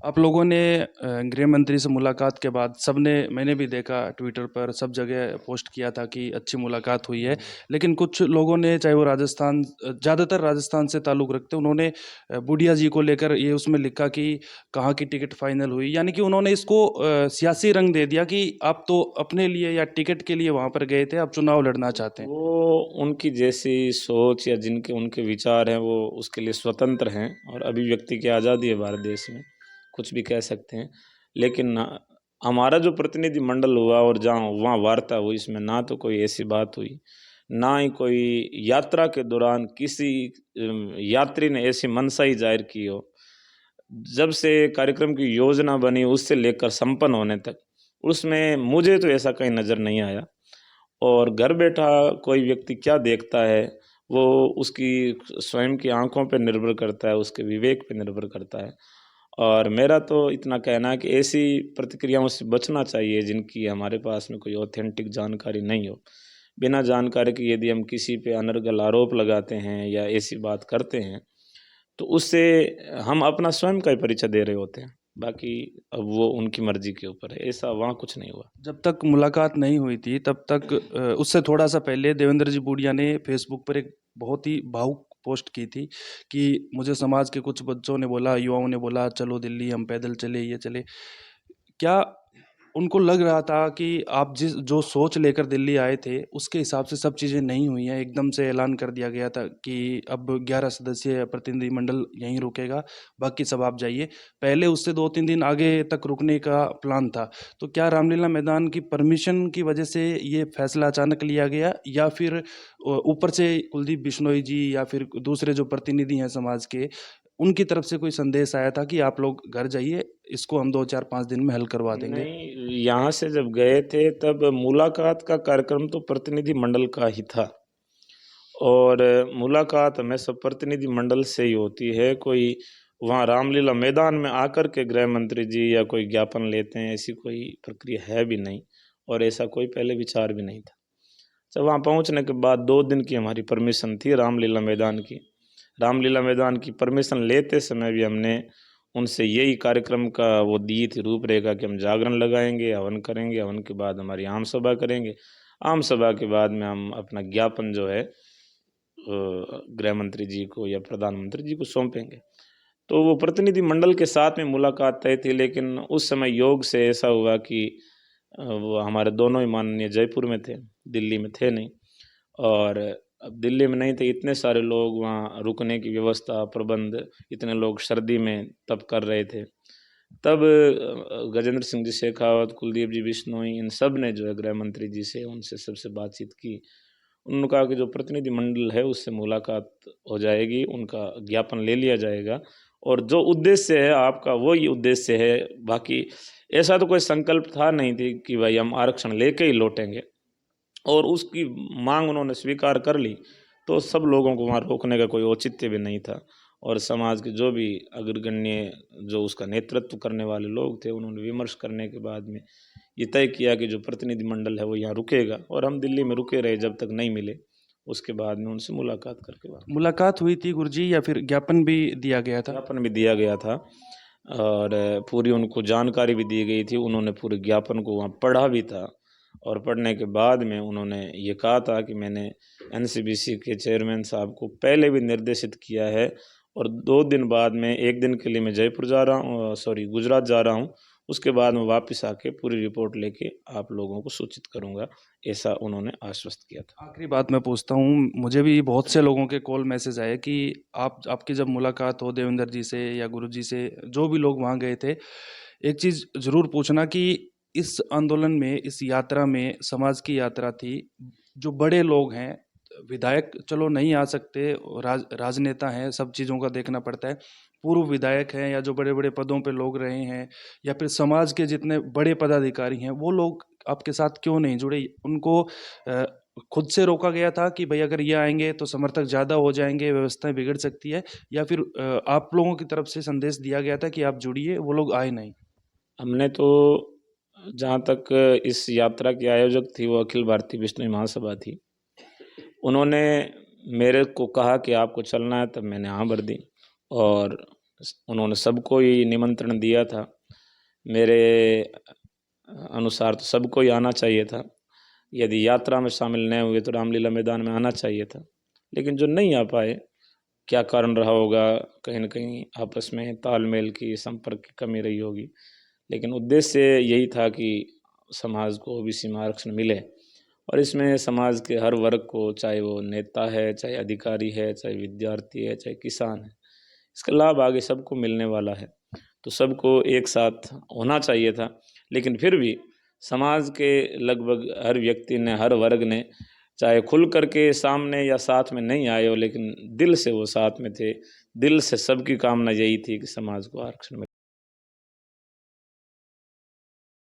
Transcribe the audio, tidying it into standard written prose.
आप लोगों ने गृह मंत्री से मुलाकात के बाद सबने, मैंने भी देखा ट्विटर पर सब जगह पोस्ट किया था कि अच्छी मुलाकात हुई है। लेकिन कुछ लोगों ने, चाहे वो राजस्थान, ज़्यादातर राजस्थान से ताल्लुक़ रखते, उन्होंने बूढ़िया जी को लेकर ये उसमें लिखा कि कहाँ की टिकट फाइनल हुई, यानी कि उन्होंने इसको सियासी रंग दे दिया कि आप तो अपने लिए या टिकट के लिए वहाँ पर गए थे, आप चुनाव लड़ना चाहते हैं। वो उनकी जैसी सोच या जिनके उनके विचार हैं वो उसके लिए स्वतंत्र हैं और अभिव्यक्ति की आज़ादी है भारत देश में, कुछ भी कह सकते हैं। लेकिन हमारा जो प्रतिनिधिमंडल हुआ और जहाँ वहाँ वार्ता हुई, इसमें ना तो कोई ऐसी बात हुई, ना ही कोई यात्रा के दौरान किसी यात्री ने ऐसी मनसा ही जाहिर की हो। जब से कार्यक्रम की योजना बनी उससे लेकर संपन्न होने तक, उसमें मुझे तो ऐसा कहीं नज़र नहीं आया। और घर बैठा कोई व्यक्ति क्या देखता है, वो उसकी स्वयं की आँखों पे निर्भर करता है, उसके विवेक पे निर्भर करता है। और मेरा तो इतना कहना है कि ऐसी प्रतिक्रियाओं से बचना चाहिए जिनकी हमारे पास में कोई ऑथेंटिक जानकारी नहीं हो। बिना जानकारी के यदि हम किसी पे अनर्गल आरोप लगाते हैं या ऐसी बात करते हैं, तो उससे हम अपना स्वयं का ही परिचय दे रहे होते हैं। बाकी अब वो उनकी मर्ज़ी के ऊपर है, ऐसा वहाँ कुछ नहीं हुआ। जब तक मुलाकात नहीं हुई थी तब तक उससे थोड़ा सा पहले देवेंद्र जी बूडिया ने फेसबुक पर एक बहुत ही भावुक पोस्ट की थी कि मुझे समाज के कुछ बच्चों ने बोला, युवाओं ने बोला, चलो दिल्ली हम पैदल चले, ये चले। क्या उनको लग रहा था कि आप जिस जो सोच लेकर दिल्ली आए थे उसके हिसाब से सब चीज़ें नहीं हुई हैं? एकदम से ऐलान कर दिया गया था कि अब 11 सदस्यीय प्रतिनिधिमंडल यहीं रुकेगा, बाकी सब आप जाइए। पहले उससे 2-3 दिन आगे तक रुकने का प्लान था। तो क्या रामलीला मैदान की परमिशन की वजह से ये फैसला अचानक लिया गया, या फिर ऊपर से कुलदीप बिश्नोई जी या फिर दूसरे जो प्रतिनिधि हैं समाज के, उनकी तरफ से कोई संदेश आया था कि आप लोग घर जाइए, इसको हम 2-4-5 दिन में हल करवा देंगे? नहीं, यहाँ से जब गए थे तब मुलाकात का कार्यक्रम तो प्रतिनिधि मंडल का ही था और मुलाकात हमेशा प्रतिनिधि मंडल से ही होती है। कोई वहाँ रामलीला मैदान में आकर के गृह मंत्री जी या कोई ज्ञापन लेते हैं, ऐसी कोई प्रक्रिया है भी नहीं और ऐसा कोई पहले विचार भी नहीं था। जब वहाँ पहुँचने के बाद 2 दिन की हमारी परमिशन थी रामलीला मैदान की। रामलीला मैदान की परमिशन लेते समय भी हमने उनसे यही कार्यक्रम का वो दी थी रूपरेखा कि हम जागरण लगाएँगे, हवन करेंगे, हवन के बाद हमारी आम सभा करेंगे। आम सभा के बाद में हम अपना ज्ञापन जो है गृह मंत्री जी को या प्रधानमंत्री जी को सौंपेंगे। तो वो प्रतिनिधि मंडल के साथ में मुलाकात तय थी, लेकिन उस समय योग से ऐसा हुआ कि वो हमारे दोनों ही माननीय जयपुर में थे, दिल्ली में थे नहीं। और अब दिल्ली में नहीं थे, इतने सारे लोग वहाँ रुकने की व्यवस्था, प्रबंध, इतने लोग सर्दी में तब कर रहे थे। तब गजेंद्र सिंह जी शेखावत, कुलदीप जी बिश्नोई, इन सब ने जो है गृह मंत्री जी से, उनसे सबसे बातचीत की। उन्होंने कहा कि जो प्रतिनिधि मंडल है उससे मुलाकात हो जाएगी, उनका ज्ञापन ले लिया जाएगा और जो उद्देश्य है आपका वही उद्देश्य है। बाकी ऐसा तो कोई संकल्प था नहीं थी कि भाई हम आरक्षण लेके ही लौटेंगे और उसकी मांग उन्होंने स्वीकार कर ली, तो सब लोगों को वहाँ रोकने का कोई औचित्य भी नहीं था और समाज के जो भी अग्रगण्य जो उसका नेतृत्व करने वाले लोग थे, उन्होंने विमर्श करने के बाद में ये तय किया कि जो प्रतिनिधिमंडल है वो यहाँ रुकेगा और हम दिल्ली में रुके रहे जब तक नहीं मिले। उसके बाद में उनसे मुलाकात करके वापस मुलाकात हुई थी गुरुजी, या फिर ज्ञापन भी दिया गया था? ज्ञापन भी दिया गया था और पूरी उनको जानकारी भी दी गई थी। उन्होंने पूरे ज्ञापन को वहाँ पढ़ा भी था और पढ़ने के बाद में उन्होंने ये कहा था कि मैंने एनसीबीसी के चेयरमैन साहब को पहले भी निर्देशित किया है और 2 दिन बाद में 1 दिन के लिए मैं जयपुर जा रहा हूँ, गुजरात जा रहा हूँ। उसके बाद मैं वापस आके पूरी रिपोर्ट लेके आप लोगों को सूचित करूँगा, ऐसा उन्होंने आश्वस्त किया था। आखिरी बात मैं पूछता हूँ, मुझे भी बहुत से लोगों के कॉल मैसेज आए कि आपकी जब मुलाकात हो देवेंद्र जी से या गुरु जी से, जो भी लोग वहाँ गए थे, एक चीज़ ज़रूर पूछना कि इस आंदोलन में, इस यात्रा में, समाज की यात्रा थी, जो बड़े लोग हैं, विधायक चलो नहीं आ सकते, राजनेता हैं, सब चीज़ों का देखना पड़ता है, पूर्व विधायक हैं या जो बड़े बड़े पदों पे लोग रहे हैं, या फिर समाज के जितने बड़े पदाधिकारी हैं, वो लोग आपके साथ क्यों नहीं जुड़े? उनको खुद से रोका गया था कि भाई अगर ये आएंगे तो समर्थक ज़्यादा हो जाएंगे, व्यवस्थाएं बिगड़ सकती है, या फिर आप लोगों की तरफ से संदेश दिया गया था कि आप जुड़िए, वो लोग आए नहीं? हमने तो जहाँ तक इस यात्रा की आयोजक थी वो अखिल भारतीय बिश्नोई महासभा थी। उन्होंने मेरे को कहा कि आपको चलना है, तब मैंने हाँ भर दी और उन्होंने सबको ही निमंत्रण दिया था। मेरे अनुसार तो सबको ही आना चाहिए था। यदि यात्रा में शामिल नहीं हुए तो रामलीला मैदान में आना चाहिए था, लेकिन जो नहीं आ पाए, क्या कारण रहा होगा, कहीं न कहीं आपस में तालमेल की, संपर्क की कमी रही होगी। लेकिन उद्देश्य यही था कि समाज को ओबीसी में आरक्षण मिले और इसमें समाज के हर वर्ग को, चाहे वो नेता है, चाहे अधिकारी है, चाहे विद्यार्थी है, चाहे किसान है, इसका लाभ आगे सबको मिलने वाला है। तो सबको एक साथ होना चाहिए था। लेकिन फिर भी समाज के लगभग हर व्यक्ति ने, हर वर्ग ने, चाहे खुल कर के सामने या साथ में नहीं आए हो, लेकिन दिल से वो साथ में थे। दिल से सबकी कामना यही थी कि समाज को आरक्षण मिले।